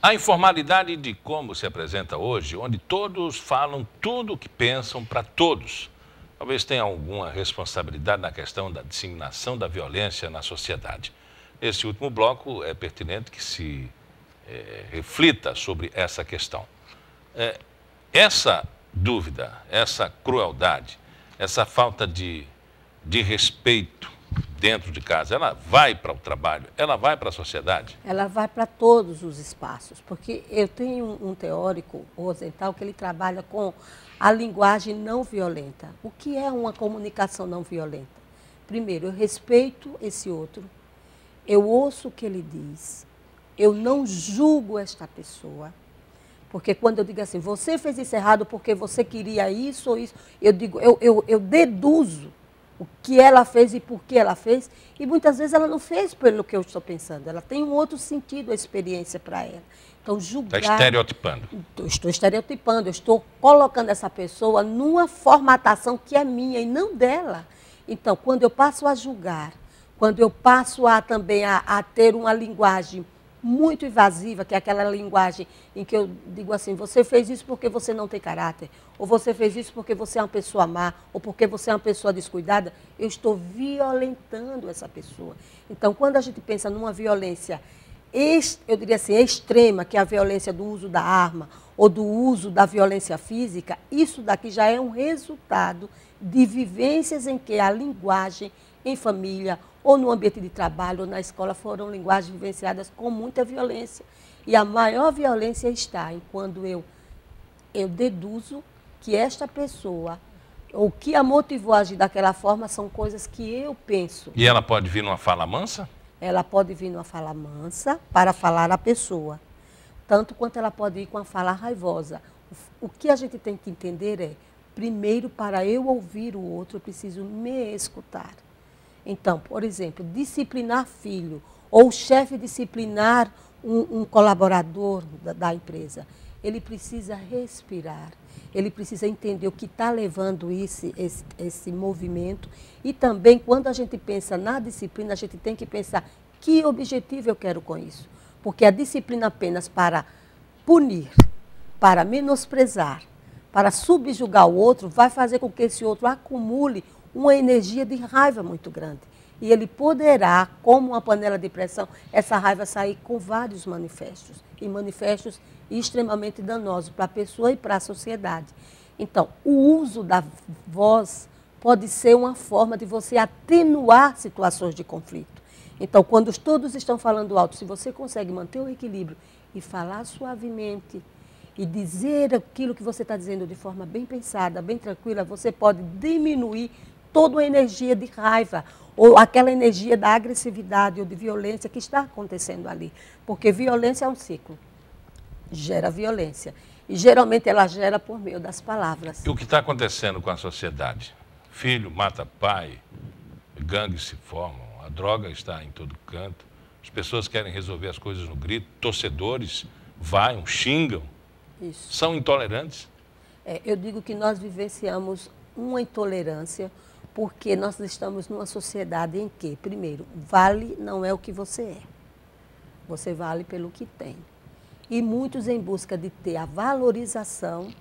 A informalidade de como se apresenta hoje, onde todos falam tudo o que pensam para todos, talvez tenha alguma responsabilidade na questão da disseminação da violência na sociedade. Esse último bloco é pertinente que se reflita sobre essa questão. Essa dúvida, essa crueldade, essa falta de respeito dentro de casa, ela vai para o trabalho, ela vai para a sociedade? Ela vai para todos os espaços, porque eu tenho um teórico, o Rosenthal, que ele trabalha com a linguagem não violenta. O que é uma comunicação não violenta? Primeiro, eu respeito esse outro, eu ouço o que ele diz, eu não julgo esta pessoa, porque quando eu digo assim, você fez isso errado porque você queria isso ou isso, eu digo, eu deduzo o que ela fez e por que ela fez, e muitas vezes ela não fez pelo que eu estou pensando, ela tem um outro sentido, a experiência para ela. Então, julgar... Está estereotipando. Estou estereotipando, eu estou colocando essa pessoa numa formatação que é minha e não dela. Então, quando eu passo a julgar, quando eu passo também a ter uma linguagem muito invasiva, que é aquela linguagem em que eu digo assim, você fez isso porque você não tem caráter, ou você fez isso porque você é uma pessoa má, ou porque você é uma pessoa descuidada, eu estou violentando essa pessoa. Então, quando a gente pensa numa violência, eu diria assim, extrema, que é a violência do uso da arma, ou do uso da violência física, isso daqui já é um resultado de vivências em que a linguagem em família, ou no ambiente de trabalho, ou na escola, foram linguagens vivenciadas com muita violência. E a maior violência está em quando eu deduzo que esta pessoa, o que a motivou a agir daquela forma, são coisas que eu penso. E ela pode vir numa fala mansa? Ela pode vir numa fala mansa para falar à pessoa, tanto quanto ela pode ir com a fala raivosa. O que a gente tem que entender é, primeiro, para eu ouvir o outro, eu preciso me escutar. Então, por exemplo, disciplinar filho, ou o chefe disciplinar um colaborador da empresa, ele precisa respirar, ele precisa entender o que está levando esse movimento. E também, quando a gente pensa na disciplina, a gente tem que pensar que objetivo eu quero com isso. Porque a disciplina apenas para punir, para menosprezar, para subjugar o outro, vai fazer com que esse outro acumule uma energia de raiva muito grande. E ele poderá, como uma panela de pressão, essa raiva sair com vários manifestos. E manifestos extremamente danosos para a pessoa e para a sociedade. Então, o uso da voz pode ser uma forma de você atenuar situações de conflito. Então, quando todos estão falando alto, se você consegue manter o equilíbrio e falar suavemente, e dizer aquilo que você está dizendo de forma bem pensada, bem tranquila, você pode diminuir toda a energia de raiva, ou aquela energia da agressividade ou de violência que está acontecendo ali. Porque violência é um ciclo, gera violência. E geralmente ela gera por meio das palavras. E o que está acontecendo com a sociedade? Filho mata pai, gangues se formam, a droga está em todo canto, as pessoas querem resolver as coisas no grito, torcedores vaiam, xingam, Isso. São intolerantes? Eu digo que nós vivenciamos uma intolerância porque nós estamos numa sociedade em que, primeiro, vale não é o que você é. Você vale pelo que tem. E muitos, em busca de ter a valorização,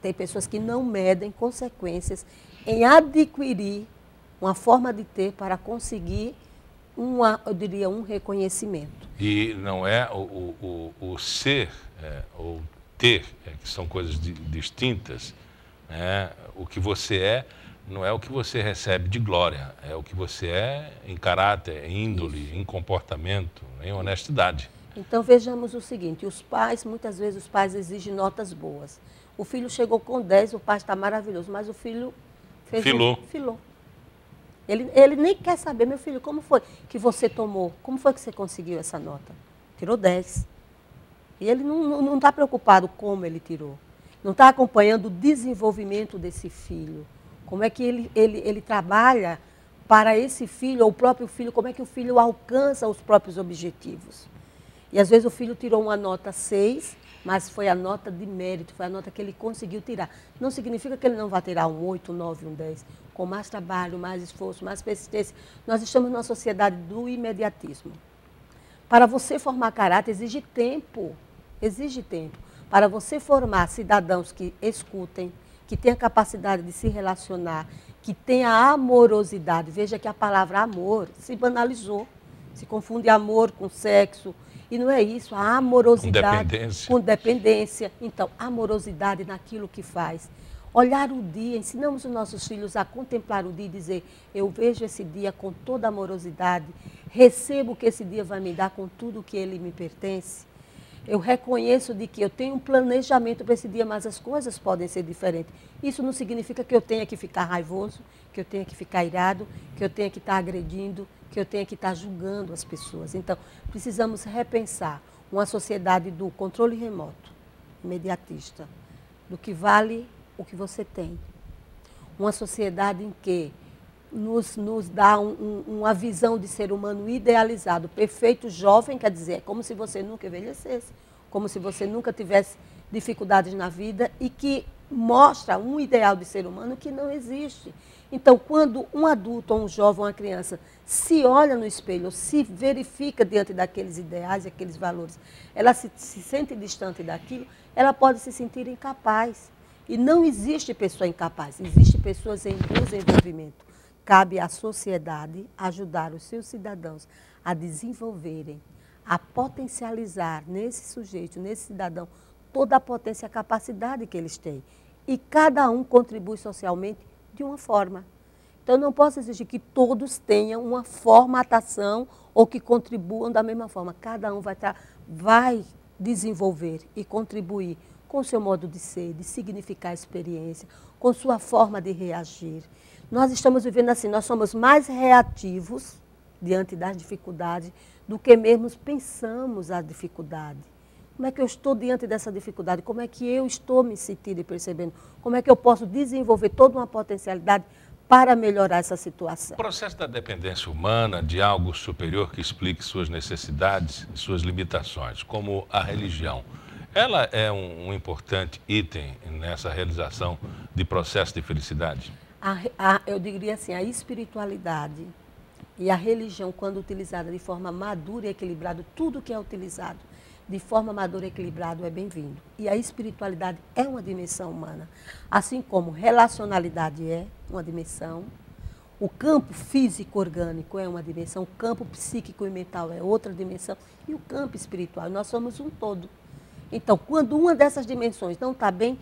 tem pessoas que não medem consequências em adquirir uma forma de ter para conseguir, eu diria, um reconhecimento. E não é o ser ou ter, que são coisas distintas, né? O que você é não é o que você recebe de glória, é o que você é em caráter, em índole, em comportamento, em honestidade. Então vejamos o seguinte, muitas vezes os pais exigem notas boas. O filho chegou com 10, o pai está maravilhoso, mas o filho filou. Ele nem quer saber, meu filho, como foi que você tomou? Como foi que você conseguiu essa nota? Tirou 10. E ele não está preocupado como ele tirou. Não está acompanhando o desenvolvimento desse filho. Como é que ele trabalha para esse filho, ou o próprio filho, como é que o filho alcança os próprios objetivos. E às vezes o filho tirou uma nota 6, mas foi a nota de mérito, foi a nota que ele conseguiu tirar. Não significa que ele não vai tirar um 8, um 9, um 10. Com mais trabalho, mais esforço, mais persistência. Nós estamos numa sociedade do imediatismo. Para você formar caráter exige tempo. Exige tempo. Para você formar cidadãos que escutem, que tenham a capacidade de se relacionar, que tenha amorosidade. Veja que a palavra amor se banalizou. Se confunde amor com sexo. E não é isso, a amorosidade com dependência. Então, amorosidade naquilo que faz. Olhar o dia, ensinamos os nossos filhos a contemplar o dia e dizer, eu vejo esse dia com toda amorosidade, recebo o que esse dia vai me dar com tudo que ele me pertence. Eu reconheço de que eu tenho um planejamento para esse dia, mas as coisas podem ser diferentes. Isso não significa que eu tenha que ficar raivoso, que eu tenha que ficar irado, que eu tenha que estar agredindo, que eu tenha que estar julgando as pessoas. Então, precisamos repensar uma sociedade do controle remoto, imediatista, do que vale o que você tem. Uma sociedade em que nos dá uma visão de ser humano idealizado, perfeito, jovem, quer dizer, é como se você nunca envelhecesse, como se você nunca tivesse dificuldades na vida e que mostra um ideal de ser humano que não existe. Então, quando um adulto, ou um jovem, ou uma criança se olha no espelho, se verifica diante daqueles ideais, aqueles valores, ela se sente distante daquilo, ela pode se sentir incapaz. E não existe pessoa incapaz, existe pessoas em desenvolvimento. Cabe à sociedade ajudar os seus cidadãos a desenvolverem, a potencializar nesse sujeito, nesse cidadão, toda a potência e a capacidade que eles têm. E cada um contribui socialmente de uma forma. Então, eu não posso exigir que todos tenham uma formatação ou que contribuam da mesma forma. Cada um vai desenvolver e contribuir com o seu modo de ser, de significar a experiência, com sua forma de reagir. Nós estamos vivendo assim, nós somos mais reativos diante das dificuldades do que mesmo pensamos a dificuldade. Como é que eu estou diante dessa dificuldade? Como é que eu estou me sentindo e percebendo? Como é que eu posso desenvolver toda uma potencialidade para melhorar essa situação? O processo da dependência humana de algo superior que explique suas necessidades e suas limitações, como a religião, ela é um importante item nessa realização de processo de felicidade? Eu diria assim, a espiritualidade e a religião, quando utilizada de forma madura e equilibrada, tudo que é utilizado de forma madura e equilibrada é bem-vindo. E a espiritualidade é uma dimensão humana, assim como relacionalidade é uma dimensão, o campo físico orgânico é uma dimensão, o campo psíquico e mental é outra dimensão, e o campo espiritual, nós somos um todo. Então, quando uma dessas dimensões não está bem,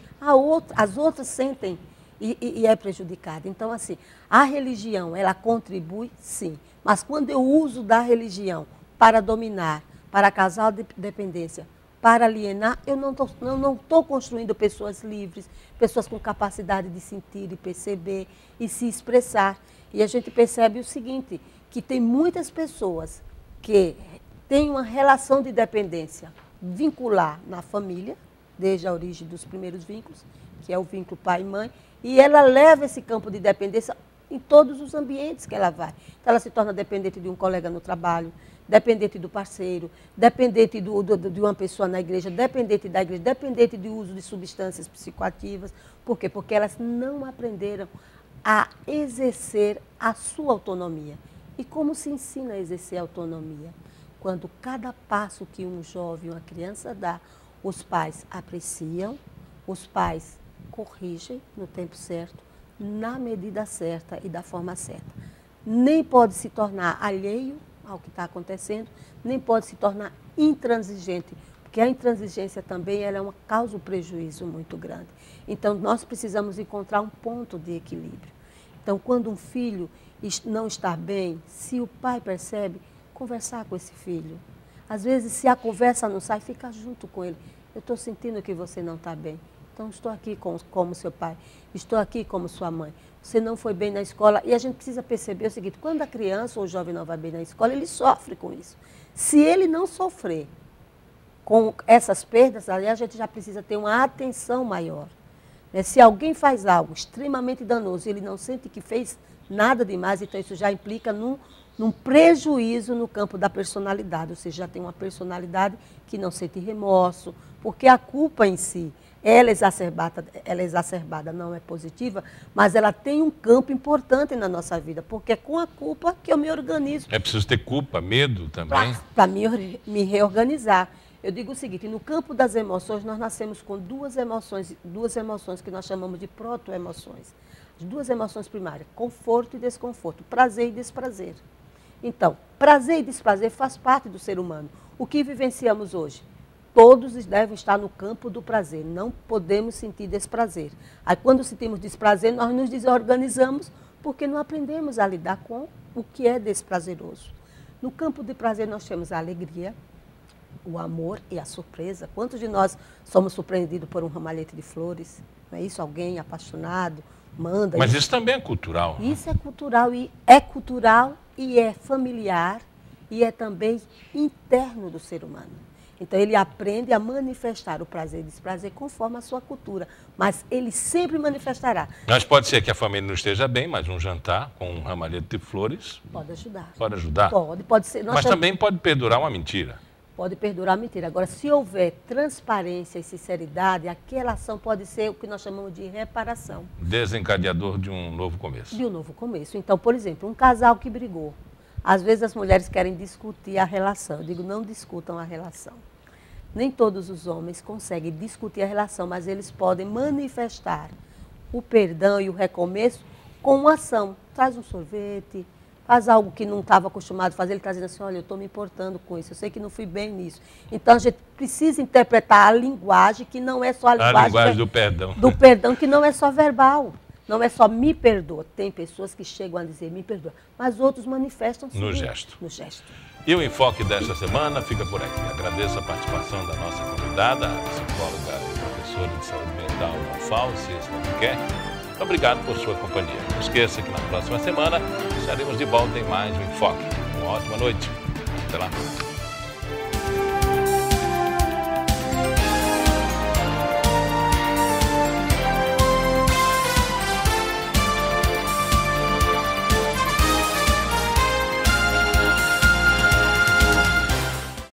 as outras sentem e é prejudicada. Então, assim, a religião, ela contribui, sim. Mas quando eu uso da religião para dominar, para causar dependência, para alienar, eu não estou construindo pessoas livres, pessoas com capacidade de sentir e perceber e se expressar. E a gente percebe o seguinte, que tem muitas pessoas que têm uma relação de dependência vincular na família, desde a origem dos primeiros vínculos, que é o vínculo pai e mãe, e ela leva esse campo de dependência em todos os ambientes que ela vai. Então, ela se torna dependente de um colega no trabalho, dependente do parceiro, dependente de uma pessoa na igreja, dependente da igreja, dependente do uso de substâncias psicoativas. Por quê? Porque elas não aprenderam a exercer a sua autonomia. E como se ensina a exercer a autonomia? Quando cada passo que um jovem, uma criança dá, os pais apreciam, os pais corrigem no tempo certo, na medida certa e da forma certa. Nem pode se tornar alheio ao que está acontecendo, nem pode se tornar intransigente, porque a intransigência também ela é uma causa de prejuízo muito grande. Então, nós precisamos encontrar um ponto de equilíbrio. Então, quando um filho não está bem, se o pai percebe, conversar com esse filho. Às vezes, se a conversa não sai, fica junto com ele. Eu estou sentindo que você não está bem. Então, estou aqui como seu pai, estou aqui como sua mãe. Você não foi bem na escola. E a gente precisa perceber o seguinte, quando a criança ou o jovem não vai bem na escola, ele sofre com isso. Se ele não sofrer com essas perdas, ali a gente já precisa ter uma atenção maior. Se alguém faz algo extremamente danoso e ele não sente que fez nada demais, então isso já implica num prejuízo no campo da personalidade, ou seja, já tem uma personalidade que não sente remorso, porque a culpa em si ela é exacerbada, não é positiva, mas ela tem um campo importante na nossa vida, porque é com a culpa que eu me organizo. É preciso ter culpa, medo também? Para me reorganizar. Eu digo o seguinte, no campo das emoções, nós nascemos com duas emoções que nós chamamos de proto-emoções. As duas emoções primárias, conforto e desconforto, prazer e desprazer. Então, prazer e desprazer faz parte do ser humano. O que vivenciamos hoje? Todos devem estar no campo do prazer, não podemos sentir desprazer. Aí, quando sentimos desprazer, nós nos desorganizamos porque não aprendemos a lidar com o que é desprazeroso. No campo de prazer, nós temos a alegria, o amor e a surpresa. Quantos de nós somos surpreendidos por um ramalhete de flores? Não é isso? Alguém apaixonado manda. Mas isso também é cultural. Isso é cultural e é familiar e é também interno do ser humano. Então, ele aprende a manifestar o prazer e desprazer conforme a sua cultura, mas ele sempre manifestará. Mas pode ser que a família não esteja bem, mas um jantar com um ramalhete de flores... Pode ajudar. Pode ajudar? Pode ser. Mas também pode perdurar uma mentira. Pode perdurar a mentira. Agora, se houver transparência e sinceridade, aquela ação pode ser o que nós chamamos de reparação. Desencadeador de um novo começo. De um novo começo. Então, por exemplo, um casal que brigou. Às vezes as mulheres querem discutir a relação. Eu digo, não discutam a relação. Nem todos os homens conseguem discutir a relação, mas eles podem manifestar o perdão e o recomeço com uma ação. Traz um sorvete, faz algo que não estava acostumado a fazer, ele está dizendo assim, olha, eu estou me importando com isso, eu sei que não fui bem nisso. Então, a gente precisa interpretar a linguagem, que não é só a linguagem do perdão. Do perdão, que não é só verbal. Não é só me perdoa. Tem pessoas que chegam a dizer me perdoa, mas outros manifestam no gesto. No gesto. E o Enfoque desta semana fica por aqui. Agradeço a participação da nossa convidada, a psicóloga e professora de saúde mental, Fauci, se não quer. Obrigado por sua companhia. Não esqueça que na próxima semana estaremos de volta em mais um Enfoque. Uma ótima noite. Até lá.